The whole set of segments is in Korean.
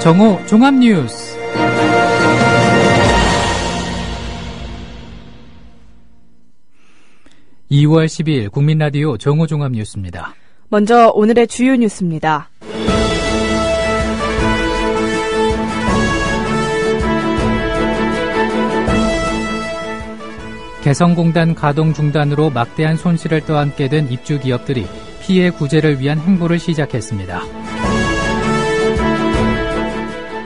정오 종합뉴스. (2월 12일) 국민라디오 정오 종합뉴스입니다. 먼저 오늘의 주요 뉴스입니다. 개성공단 가동 중단으로 막대한 손실을 떠안게 된 입주기업들이 피해 구제를 위한 행보를 시작했습니다.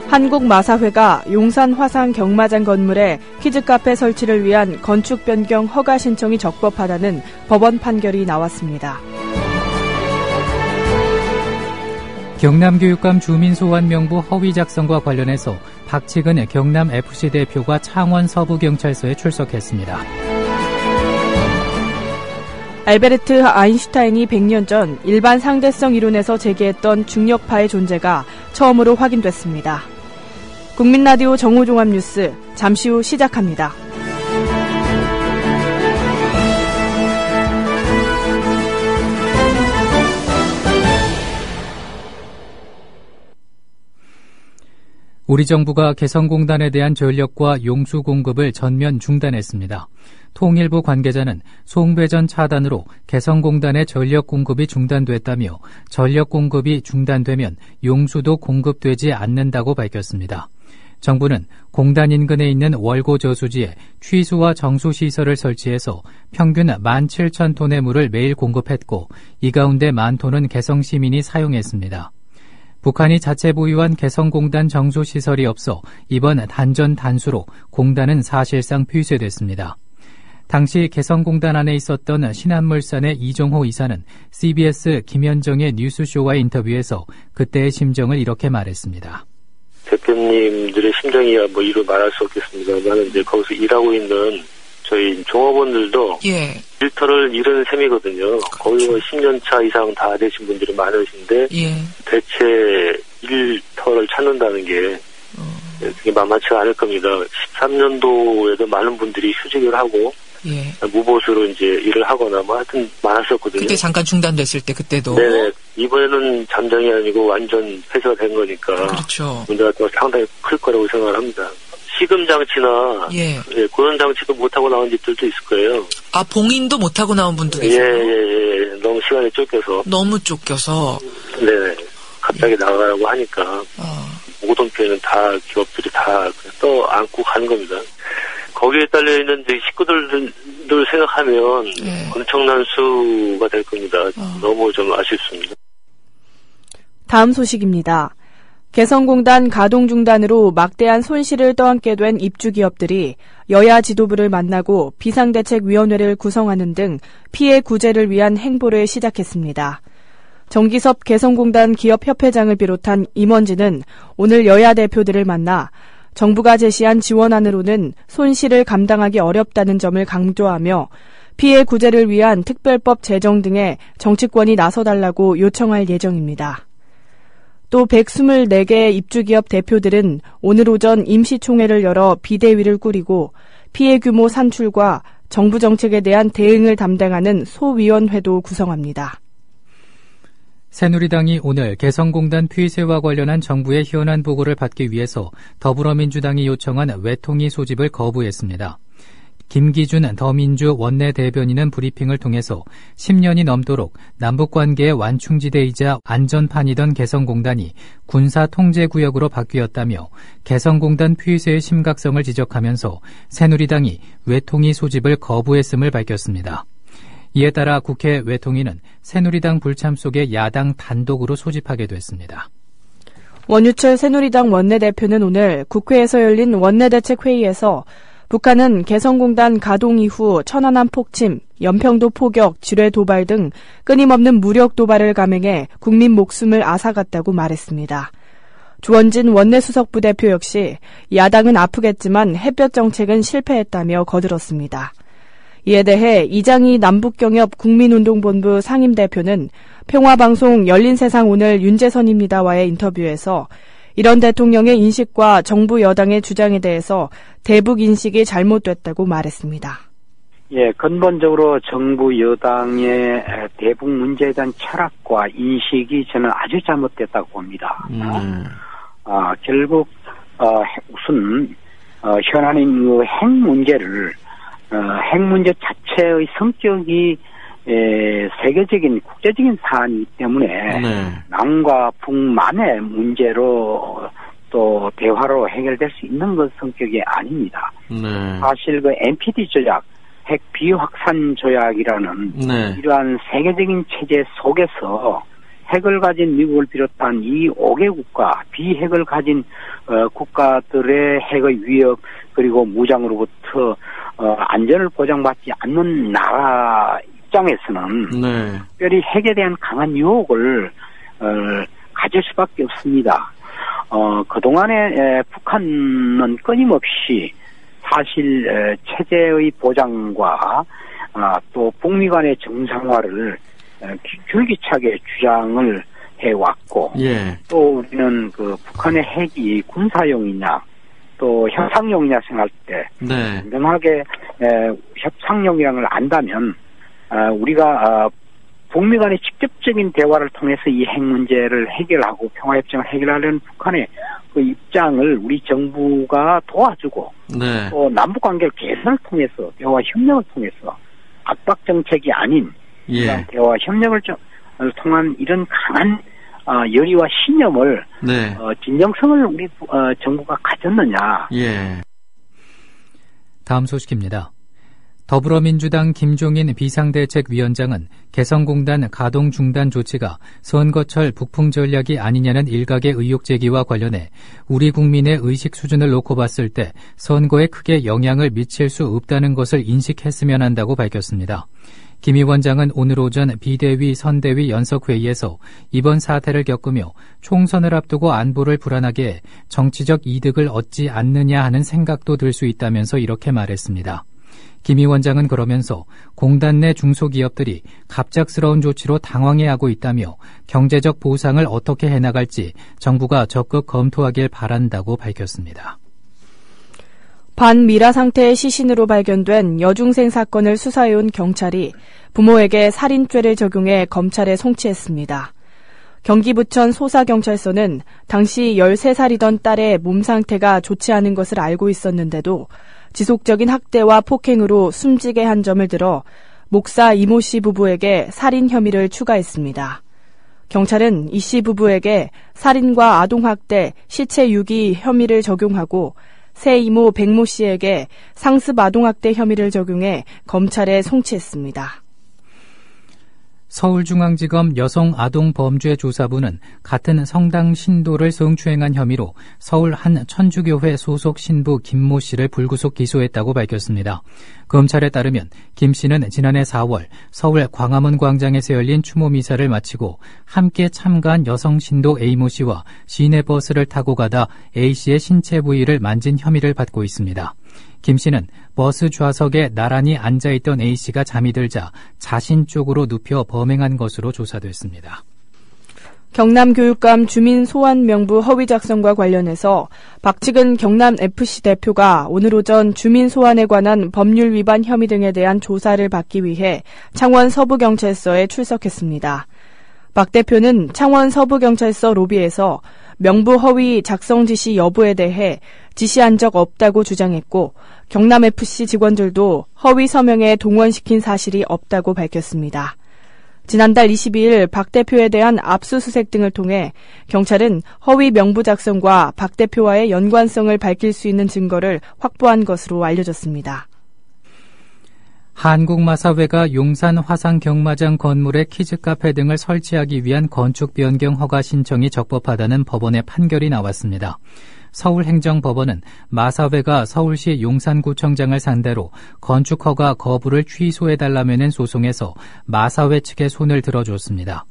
한국마사회가 용산 화상 경마장 건물에 키즈카페 설치를 위한 건축 변경 허가 신청이 적법하다는 법원 판결이 나왔습니다. 경남교육감 주민소환명부 허위 작성과 관련해서 박치근 경남FC 대표가 창원 서부경찰서에 출석했습니다. 알베르트 아인슈타인이 100년 전 일반 상대성 이론에서 제기했던 중력파의 존재가 처음으로 확인됐습니다. 국민라디오 정오종합뉴스 잠시 후 시작합니다. 우리 정부가 개성공단에 대한 전력과 용수 공급을 전면 중단했습니다. 통일부 관계자는 송배전 차단으로 개성공단의 전력 공급이 중단됐다며 전력 공급이 중단되면 용수도 공급되지 않는다고 밝혔습니다. 정부는 공단 인근에 있는 월고 저수지에 취수와 정수시설을 설치해서 평균 17,000톤의 물을 매일 공급했고 이 가운데 10,000톤은 개성 시민이 사용했습니다. 북한이 자체 보유한 개성공단 정수시설이 없어 이번 단전 단수로 공단은 사실상 폐쇄됐습니다. 당시 개성공단 안에 있었던 신한물산의 이종호 이사는 CBS 김현정의 뉴스쇼와의 인터뷰에서 그때의 심정을 이렇게 말했습니다. 대표님들의 심정이야 이루 말할 수 없겠습니다만 이제 거기서 일하고 있는 저희 종업원들도 일터를 잃은 셈이거든요. 그렇죠. 거의 10년 차 이상 다 되신 분들이 많으신데 대체 일터를 찾는다는 게 되게 만만치가 않을 겁니다. 13년도에도 많은 분들이 휴직을 하고 무보수로 이제 일을 하거나 하여튼 많았었거든요. 그때 잠깐 중단됐을 때 그때도. 네네. 이번에는 잠정이 아니고 완전 폐쇄가 된 거니까. 그렇죠. 문제가 또 상당히 클 거라고 생각을 합니다. 시금 장치나 그런 장치도 못하고 나온 집들도 있을 거예요. 아, 봉인도 못하고 나온 분도 계세요? 너무 시간이 쫓겨서. 너무 쫓겨서. 네. 갑자기 나가라고 하니까 모든 피해는 다 기업들이 다 떠안고 가는 겁니다. 거기에 딸려있는 식구들을 생각하면 엄청난 수가 될 겁니다. 너무 좀 아쉽습니다. 다음 소식입니다. 개성공단 가동 중단으로 막대한 손실을 떠안게 된 입주기업들이 여야 지도부를 만나고 비상대책위원회를 구성하는 등 피해 구제를 위한 행보를 시작했습니다. 정기섭 개성공단 기업협회장을 비롯한 임원진은 오늘 여야 대표들을 만나 정부가 제시한 지원안으로는 손실을 감당하기 어렵다는 점을 강조하며 피해 구제를 위한 특별법 제정 등에 정치권이 나서달라고 요청할 예정입니다. 또 124개 입주기업 대표들은 오늘 오전 임시총회를 열어 비대위를 꾸리고 피해 규모 산출과 정부 정책에 대한 대응을 담당하는 소위원회도 구성합니다. 새누리당이 오늘 개성공단 폐쇄와 관련한 정부의 현안 보고를 받기 위해서 더불어민주당이 요청한 외통위 소집을 거부했습니다. 김기준 더민주 원내대변인은 브리핑을 통해서 10년이 넘도록 남북관계의 완충지대이자 안전판이던 개성공단이 군사통제구역으로 바뀌었다며 개성공단 폐쇄의 심각성을 지적하면서 새누리당이 외통위 소집을 거부했음을 밝혔습니다. 이에 따라 국회 외통위는 새누리당 불참 속에 야당 단독으로 소집하게 됐습니다. 원유철 새누리당 원내대표는 오늘 국회에서 열린 원내대책회의에서 북한은 개성공단 가동 이후 천안함 폭침, 연평도 포격, 지뢰 도발 등 끊임없는 무력 도발을 감행해 국민 목숨을 앗아갔다고 말했습니다. 주원진 원내수석 부대표 역시 야당은 아프겠지만 햇볕 정책은 실패했다며 거들었습니다. 이에 대해 이장희 남북경협 국민운동본부 상임대표는 평화방송 열린세상 오늘 윤재선입니다와의 인터뷰에서 이런 대통령의 인식과 정부 여당의 주장에 대해서 대북 인식이 잘못됐다고 말했습니다. 근본적으로 정부 여당의 대북 문제에 대한 철학과 인식이 저는 아주 잘못됐다고 봅니다. 결국 우선 현안인 그 핵 문제를 핵 문제 자체의 성격이 세계적인 국제적인 사안이기 때문에 남과 북만의 문제로 또 대화로 해결될 수 있는 것 성격이 아닙니다. 사실 그 NPT 조약, 핵 비확산 조약이라는 이러한 세계적인 체제 속에서 핵을 가진 미국을 비롯한 이 5개 국가, 비핵을 가진 국가들의 핵의 위협 그리고 무장으로부터 안전을 보장받지 않는 나라 입장에서는 특별히 핵에 대한 강한 유혹을 가질 수밖에 없습니다. 그동안에 북한은 끊임없이 사실 체제의 보장과 또 북미 간의 정상화를 줄기차게 주장을 해왔고 또 우리는 그 북한의 핵이 군사용이냐 또 협상용이냐 생각할 때 분명하게 협상용이라는 걸 안다면 우리가 북미 간의 직접적인 대화를 통해서 이 핵 문제를 해결하고 평화협정을 해결하려는 북한의 그 입장을 우리 정부가 도와주고 또 남북관계를 개선을 통해서 대화 협력을 통해서 압박 정책이 아닌 대화 협력을 통한 이런 강한 열의와 신념을 진정성을 우리 정부가 가졌느냐. 다음 소식입니다. 더불어민주당 김종인 비상대책위원장은 개성공단 가동 중단 조치가 선거철 북풍 전략이 아니냐는 일각의 의혹 제기와 관련해 우리 국민의 의식 수준을 놓고 봤을 때 선거에 크게 영향을 미칠 수 없다는 것을 인식했으면 한다고 밝혔습니다. 김 위원장은 오늘 오전 비대위 선대위 연석회의에서 이번 사태를 겪으며 총선을 앞두고 안보를 불안하게 해 정치적 이득을 얻지 않느냐 하는 생각도 들 수 있다면서 이렇게 말했습니다. 김 위원장은 그러면서 공단 내 중소기업들이 갑작스러운 조치로 당황해하고 있다며 경제적 보상을 어떻게 해나갈지 정부가 적극 검토하길 바란다고 밝혔습니다. 반미라 상태의 시신으로 발견된 여중생 사건을 수사해온 경찰이 부모에게 살인죄를 적용해 검찰에 송치했습니다. 경기 부천 소사경찰서는 당시 13살이던 딸의 몸 상태가 좋지 않은 것을 알고 있었는데도 지속적인 학대와 폭행으로 숨지게 한 점을 들어 목사 이모 씨 부부에게 살인 혐의를 추가했습니다. 경찰은 이 씨 부부에게 살인과 아동학대, 시체 유기 혐의를 적용하고 새 이모 백모 씨에게 상습 아동학대 혐의를 적용해 검찰에 송치했습니다. 서울중앙지검 여성아동범죄조사부는 같은 성당 신도를 성추행한 혐의로 서울 한 천주교회 소속 신부 김모 씨를 불구속 기소했다고 밝혔습니다. 검찰에 따르면 김 씨는 지난해 4월 서울 광화문 광장에서 열린 추모 미사를 마치고 함께 참가한 여성 신도 A모 씨와 시내버스를 타고 가다 A 씨의 신체 부위를 만진 혐의를 받고 있습니다. 김 씨는 버스 좌석에 나란히 앉아있던 A 씨가 잠이 들자 자신 쪽으로 눕혀 범행한 것으로 조사됐습니다. 경남교육감 주민소환명부 허위 작성과 관련해서 박지근 경남FC 대표가 오늘 오전 주민소환에 관한 법률 위반 혐의 등에 대한 조사를 받기 위해 창원 서부경찰서에 출석했습니다. 박 대표는 창원 서부경찰서 로비에서 명부 허위 작성 지시 여부에 대해 지시한 적 없다고 주장했고 경남FC 직원들도 허위 서명에 동원시킨 사실이 없다고 밝혔습니다. 지난달 22일 박 대표에 대한 압수수색 등을 통해 경찰은 허위 명부 작성과 박 대표와의 연관성을 밝힐 수 있는 증거를 확보한 것으로 알려졌습니다. 한국마사회가 용산 화상경마장 건물에 키즈카페 등을 설치하기 위한 건축 변경 허가 신청이 적법하다는 법원의 판결이 나왔습니다. 서울행정법원은 마사회가 서울시 용산구청장을 상대로 건축 허가 거부를 취소해달라며 낸 소송에서 마사회 측의 손을 들어줬습니다.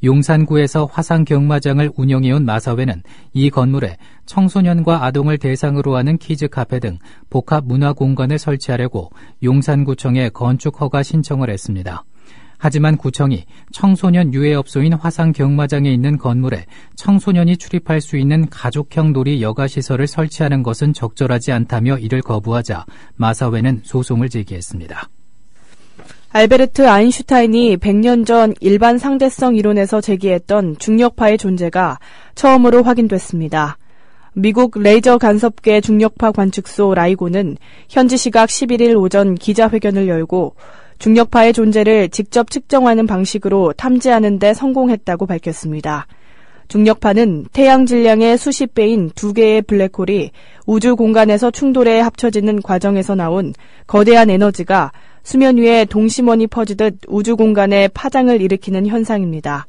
용산구에서 화상경마장을 운영해온 마사회는 이 건물에 청소년과 아동을 대상으로 하는 키즈카페 등 복합문화공간을 설치하려고 용산구청에 건축허가 신청을 했습니다. 하지만 구청이 청소년 유해업소인 화상경마장에 있는 건물에 청소년이 출입할 수 있는 가족형 놀이 여가시설을 설치하는 것은 적절하지 않다며 이를 거부하자 마사회는 소송을 제기했습니다. 알베르트 아인슈타인이 100년 전 일반 상대성 이론에서 제기했던 중력파의 존재가 처음으로 확인됐습니다. 미국 레이저 간섭계 중력파 관측소 라이고는 현지 시각 11일 오전 기자회견을 열고 중력파의 존재를 직접 측정하는 방식으로 탐지하는 데 성공했다고 밝혔습니다. 중력파는 태양 질량의 수십 배인 두 개의 블랙홀이 우주 공간에서 충돌해 합쳐지는 과정에서 나온 거대한 에너지가 수면 위에 동심원이 퍼지듯 우주 공간에 파장을 일으키는 현상입니다.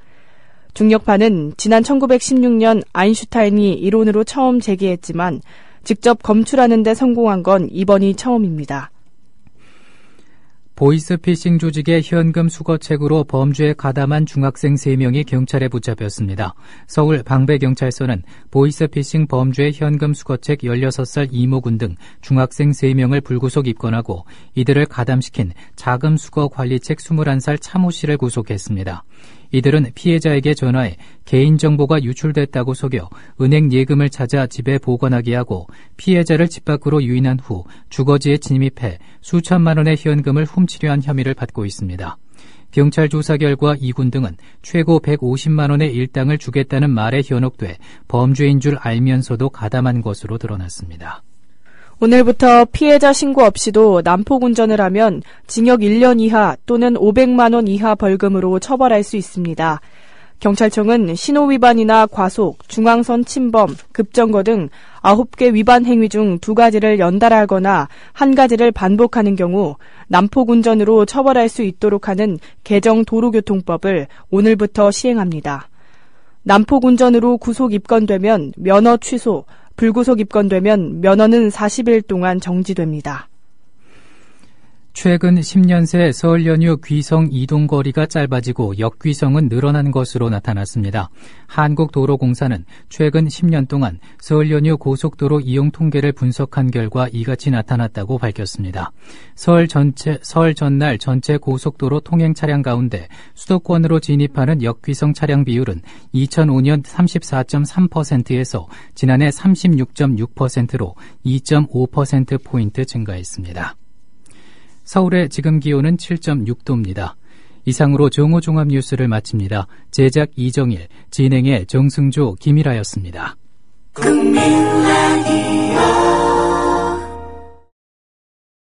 중력파는 지난 1916년 아인슈타인이 이론으로 처음 제기했지만 직접 검출하는 데 성공한 건 이번이 처음입니다. 보이스피싱 조직의 현금 수거책으로 범죄에 가담한 중학생 3명이 경찰에 붙잡혔습니다. 서울 방배경찰서는 보이스피싱 범죄의 현금 수거책 16살 이모군 등 중학생 3명을 불구속 입건하고 이들을 가담시킨 자금 수거 관리책 21살 차모 씨를 구속했습니다. 이들은 피해자에게 전화해 개인정보가 유출됐다고 속여 은행 예금을 찾아 집에 보관하게 하고 피해자를 집 밖으로 유인한 후 주거지에 진입해 수천만 원의 현금을 훔치려 한 혐의를 받고 있습니다. 경찰 조사 결과 이 군 등은 최고 150만 원의 일당을 주겠다는 말에 현혹돼 범죄인 줄 알면서도 가담한 것으로 드러났습니다. 오늘부터 피해자 신고 없이도 난폭 운전을 하면 징역 1년 이하 또는 500만 원 이하 벌금으로 처벌할 수 있습니다. 경찰청은 신호 위반이나 과속, 중앙선 침범, 급정거 등 9개 위반 행위 중 2가지를 연달아 하거나 1가지를 반복하는 경우 난폭 운전으로 처벌할 수 있도록 하는 개정 도로교통법을 오늘부터 시행합니다. 난폭 운전으로 구속 입건되면 면허 취소, 불구속 입건되면 면허는 40일 동안 정지됩니다. 최근 10년 새 설 연휴 귀성 이동거리가 짧아지고 역귀성은 늘어난 것으로 나타났습니다. 한국도로공사는 최근 10년 동안 설 연휴 고속도로 이용 통계를 분석한 결과 이같이 나타났다고 밝혔습니다. 설 전날 전체 고속도로 통행 차량 가운데 수도권으로 진입하는 역귀성 차량 비율은 2005년 34.3%에서 지난해 36.6%로 2.5%포인트 증가했습니다. 서울의 지금 기온은 7.6도입니다. 이상으로 정오 종합 뉴스를 마칩니다. 제작 이정일, 진행의 정승조, 김일아였습니다. 국민라디오